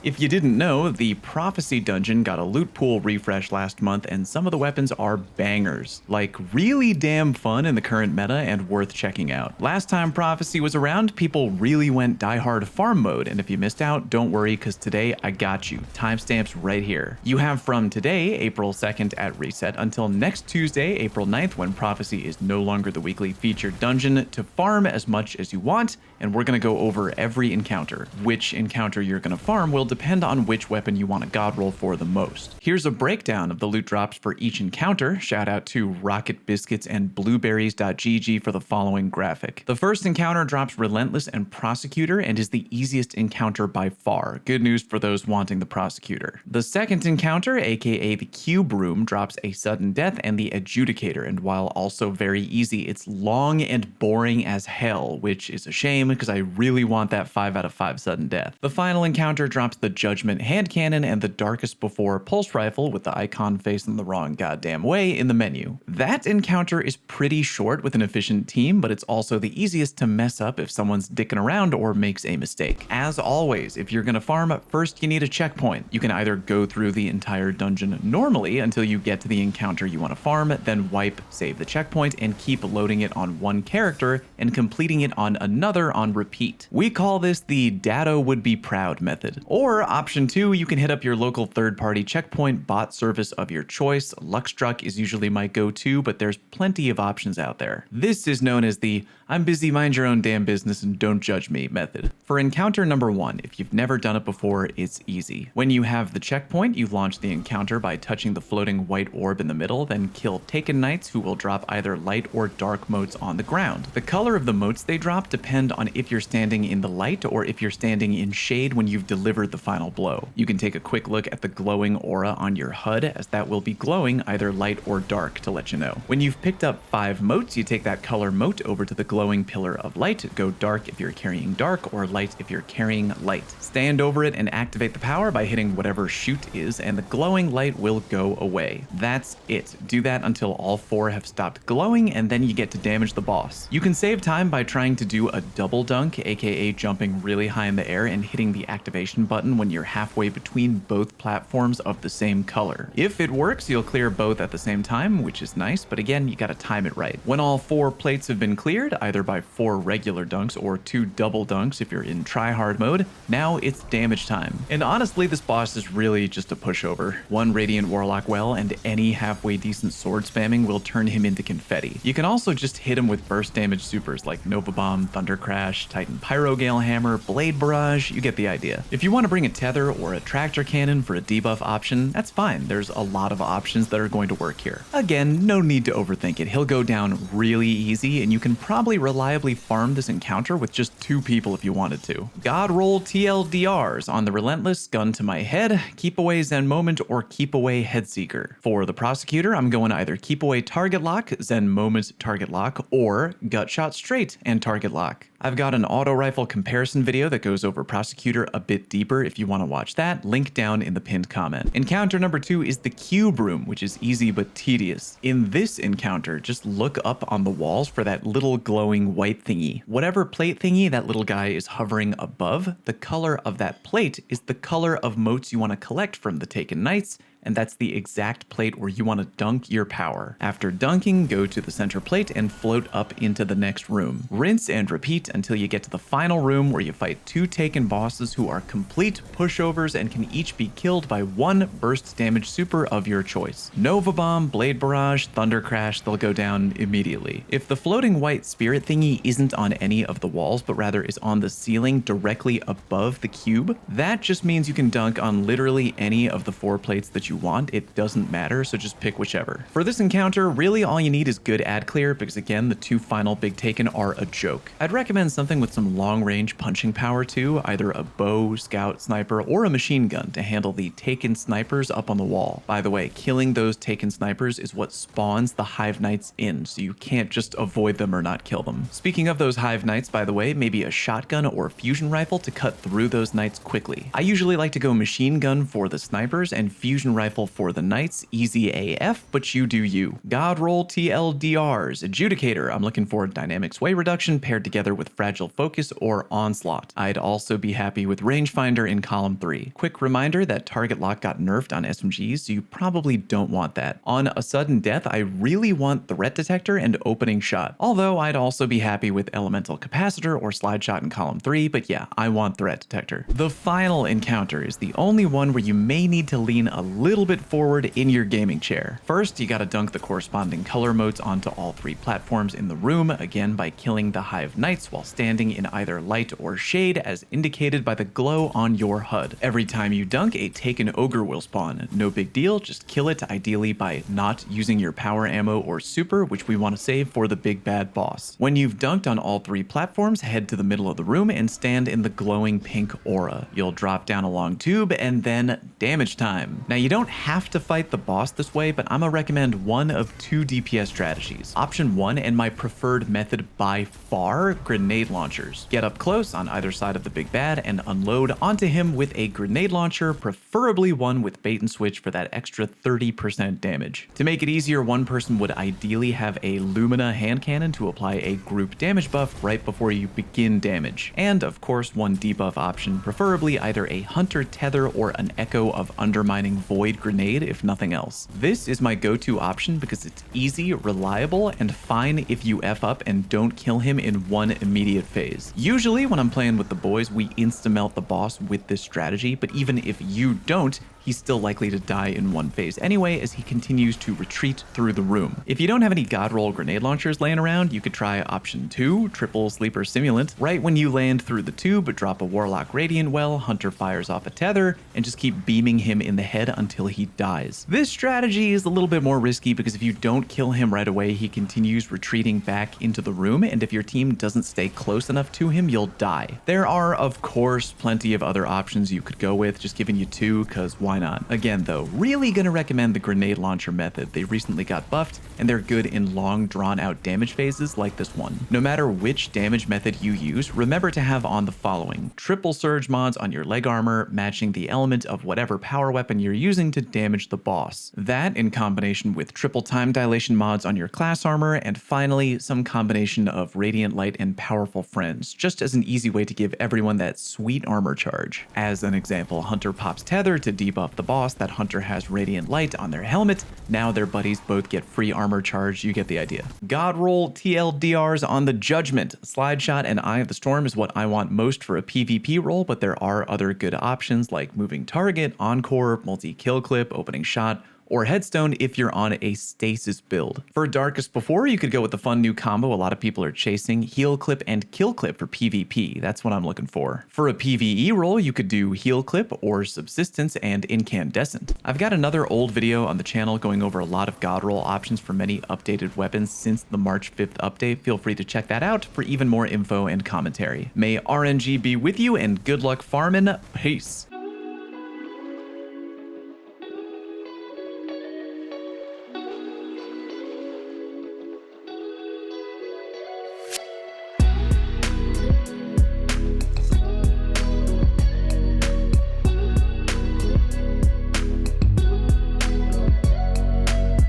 If you didn't know, the Prophecy dungeon got a loot pool refresh last month, and some of the weapons are bangers. Like, really damn fun in the current meta and worth checking out. Last time Prophecy was around, people really went diehard farm mode, and if you missed out, don't worry, because today I got you. Timestamps right here. You have from today, April 2nd at reset, until next Tuesday, April 9th, when Prophecy is no longer the weekly featured dungeon, to farm as much as you want, and we're going to go over every encounter. Which encounter you're going to farm will depend on which weapon you want to god roll for the most. Here's a breakdown of the loot drops for each encounter. Shout out to Rocket Biscuits and Blueberries.gg for the following graphic. The first encounter drops Relentless and Prosecutor and is the easiest encounter by far. Good news for those wanting the Prosecutor. The second encounter, aka the Cube Room, drops a Sudden Death and the Adjudicator, and while also very easy, it's long and boring as hell, which is a shame because I really want that 5 out of 5 Sudden Death. The final encounter drops the Judgment Hand Cannon and the Darkest Before Pulse Rifle with the icon facing the wrong goddamn way in the menu. That encounter is pretty short with an efficient team, but it's also the easiest to mess up if someone's dicking around or makes a mistake. As always, if you're gonna farm, first you need a checkpoint. You can either go through the entire dungeon normally until you get to the encounter you want to farm, then wipe, save the checkpoint, and keep loading it on one character and completing it on another on repeat. We call this the Datto would be proud method. Or option 2, you can hit up your local third-party checkpoint bot service of your choice. Luckstruck is usually my go-to, but there's plenty of options out there. This is known as the I'm busy, mind your own damn business and don't judge me method. For encounter number 1, if you've never done it before, it's easy. When you have the checkpoint, you launch the encounter by touching the floating white orb in the middle, then kill Taken Knights who will drop either light or dark motes on the ground. The color of the motes they drop depend on if you're standing in the light or if you're standing in shade when you've delivered the final blow. You can take a quick look at the glowing aura on your HUD, as that will be glowing either light or dark to let you know. When you've picked up 5 motes, you take that color mote over to the glowing pillar of light. Go dark if you're carrying dark, or light if you're carrying light. Stand over it and activate the power by hitting whatever shoot is, and the glowing light will go away. That's it. Do that until all 4 have stopped glowing, and then you get to damage the boss. You can save time by trying to do a double dunk, aka jumping really high in the air and hitting the activation button when you're halfway between both platforms of the same color. If it works, you'll clear both at the same time, which is nice, but again, you gotta time it right. When all 4 plates have been cleared, either by 4 regular dunks or 2 double dunks if you're in tryhard mode, now it's damage time. And honestly, this boss is really just a pushover. 1 Radiant Warlock well and any halfway decent sword spamming will turn him into confetti. You can also just hit him with burst damage supers like Nova Bomb, Thunder Crash, Titan Pyrogale Hammer, Blade Barrage, you get the idea. If you want to bring a tether or a tractor cannon for a debuff option, that's fine. There's a lot of options that are going to work here. Again, no need to overthink it. He'll go down really easy, and you can probably reliably farm this encounter with just 2 people if you wanted to. God roll TLDRs on the Relentless, Gun to my head, Keep Away Zen Moment, or Keep Away Headseeker. For the Prosecutor, I'm going either Keep Away Target Lock, Zen Moment Target Lock, or Gut Shot Straight and Target Lock. I've got an auto rifle comparison video that goes over Prosecutor a bit deeper if you want to watch that, link down in the pinned comment. Encounter number 2 is the Cube Room, which is easy but tedious. In this encounter, just look up on the walls for that little glowing white thingy. Whatever plate thingy that little guy is hovering above, the color of that plate is the color of motes you want to collect from the Taken Knights, and that's the exact plate where you want to dunk your power. After dunking, go to the center plate and float up into the next room. Rinse and repeat until you get to the final room where you fight 2 Taken bosses who are complete pushovers and can each be killed by 1 burst damage super of your choice. Nova Bomb, Blade Barrage, Thunder Crash, they'll go down immediately. If the floating white spirit thingy isn't on any of the walls, but rather is on the ceiling directly above the cube, that just means you can dunk on literally any of the 4 plates that you want. It doesn't matter, so just pick whichever. For this encounter, really all you need is good ad clear, because again, the 2 final big Taken are a joke. I'd recommend something with some long range punching power too, either a bow, scout, sniper, or a machine gun to handle the Taken snipers up on the wall. By the way, killing those Taken snipers is what spawns the Hive Knights in, so you can't just avoid them or not kill them. Speaking of those Hive Knights, by the way, maybe a shotgun or fusion rifle to cut through those knights quickly. I usually like to go machine gun for the snipers and fusion rifle for the knights, easy AF, but you do you. God roll TLDRs. Adjudicator, I'm looking for dynamic sway reduction paired together with fragile focus or onslaught. I'd also be happy with rangefinder in column 3. Quick reminder that target lock got nerfed on SMGs, so you probably don't want that. On a sudden death, I really want threat detector and opening shot. Although I'd also be happy with elemental capacitor or slide shot in column 3, but yeah, I want threat detector. The final encounter is the only one where you may need to lean a little bit forward in your gaming chair. First, you gotta dunk the corresponding color modes onto all 3 platforms in the room, again by killing the Hive Knights while standing in either light or shade as indicated by the glow on your HUD. Every time you dunk, a taken ogre will spawn. No big deal, just kill it ideally by not using your power ammo or super, which we want to save for the big bad boss. When you've dunked on all 3 platforms, head to the middle of the room and stand in the glowing pink aura. You'll drop down a long tube and then damage time. Now you don't have to fight the boss this way, but I'm gonna recommend one of 2 DPS strategies. Option 1, and my preferred method by far, grenade launchers. Get up close on either side of the big bad and unload onto him with a grenade launcher, preferably one with bait and switch for that extra 30% damage. To make it easier, one person would ideally have a Lumina hand cannon to apply a group damage buff right before you begin damage. And of course, one debuff option, preferably either a Hunter Tether or an Echo of Undermining Void grenade if nothing else. This is my go-to option because it's easy, reliable, and fine if you F up and don't kill him in one immediate phase. Usually when I'm playing with the boys, we insta-melt the boss with this strategy, but even if you don't, he's still likely to die in one phase anyway as he continues to retreat through the room. If you don't have any god roll grenade launchers laying around, you could try option 2, triple sleeper simulant. Right when you land through the tube, drop a warlock radiant well, Hunter fires off a tether, and just keep beaming him in the head until he dies. This strategy is a little bit more risky because if you don't kill him right away, he continues retreating back into the room, and if your team doesn't stay close enough to him, you'll die. There are, of course, plenty of other options you could go with, just giving you 2 because why not? Again though, really gonna recommend the grenade launcher method. They recently got buffed and they're good in long drawn out damage phases like this one. No matter which damage method you use, remember to have on the following: triple surge mods on your leg armor, matching the element of whatever power weapon you're using to damage the boss. That in combination with triple time dilation mods on your class armor, and finally some combination of radiant light and powerful friends, just as an easy way to give everyone that sweet armor charge. As an example, Hunter pops tether to debuff the boss, that Hunter has radiant light on their helmet, now their buddies both get free armor charge, you get the idea. God roll TLDRs on the Judgment. Slide shot and Eye of the Storm is what I want most for a PvP role, but there are other good options like moving target, encore, multi-kill clip, opening shot, or Headstone if you're on a stasis build. For Darkest Before, you could go with the fun new combo a lot of people are chasing, Heal Clip and Kill Clip for PvP. That's what I'm looking for. For a PvE role, you could do Heal Clip or Subsistence and Incandescent. I've got another old video on the channel going over a lot of god roll options for many updated weapons since the March 5th update. Feel free to check that out for even more info and commentary. May RNG be with you and good luck farming. Peace.